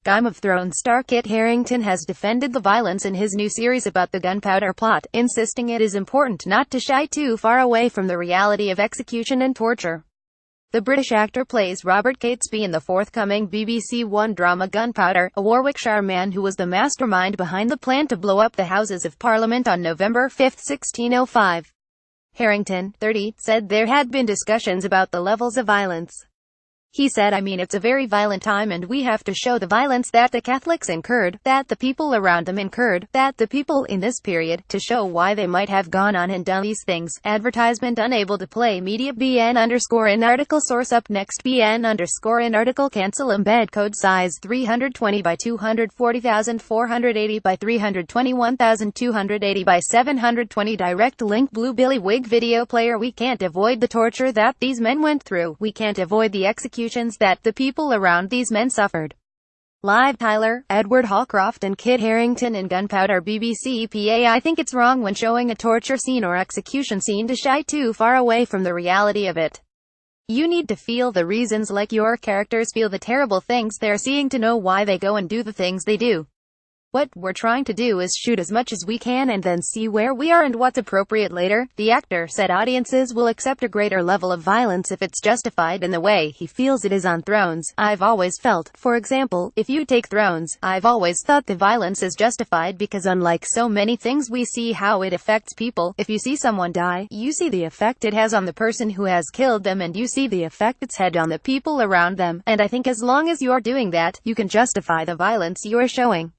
Game of Thrones star Kit Harington has defended the violence in his new series about the gunpowder plot, insisting it is important not to shy too far away from the reality of execution and torture. The British actor plays Robert Catesby in the forthcoming BBC One drama Gunpowder, a Warwickshire man who was the mastermind behind the plan to blow up the Houses of Parliament on November 5, 1605. Harington, 30, said there had been discussions about the levels of violence. He said, it's a very violent time and we have to show the violence that the Catholics incurred, that the people around them incurred, that the people in this period, to show why they might have gone on and done these things. Advertisement unable to play media BN_in article source up next BN_in article cancel embed code size 320 by 240,480 by 321,280 by 720 direct link Blue Billy Wig video player. We can't avoid the torture that these men went through. We can't avoid the execution that the people around these men suffered. Live Tyler, Edward Hallcroft and Kit Harington in Gunpowder BBC PA. I think it's wrong when showing a torture scene or execution scene to shy too far away from the reality of it. You need to feel the reasons, like your characters feel the terrible things they're seeing, to know why they go and do the things they do. What we're trying to do is shoot as much as we can and then see where we are and what's appropriate later. The actor said audiences will accept a greater level of violence if it's justified in the way he feels it is on Thrones. I've always felt, for example, if you take Thrones, I've always thought the violence is justified because unlike so many things we see how it affects people. If you see someone die, you see the effect it has on the person who has killed them and you see the effect it's had on the people around them. And I think as long as you're doing that, you can justify the violence you're showing.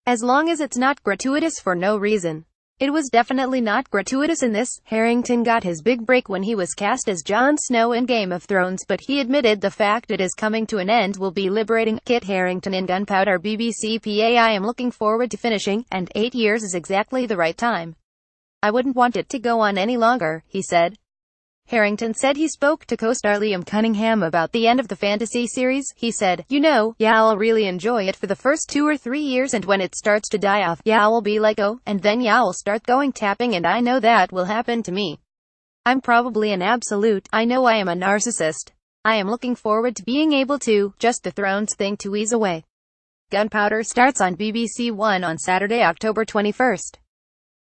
As long as it's not gratuitous for no reason. It was definitely not gratuitous in this. Harington got his big break when he was cast as Jon Snow in Game of Thrones, but he admitted the fact it is coming to an end will be liberating. Kit Harington in Gunpowder BBC PA. I am looking forward to finishing, and 8 years is exactly the right time. I wouldn't want it to go on any longer, he said. Harington said he spoke to co-star Liam Cunningham about the end of the fantasy series. He said, yeah, I'll really enjoy it for the first 2 or 3 years, and when it starts to die off, I'll be like, oh, and then I'll start going tapping, and I know that will happen to me. I'm probably an absolute, I know I am a narcissist. I am looking forward to being able to, just the Thrones thing to ease away. Gunpowder starts on BBC One on Saturday, October 21st.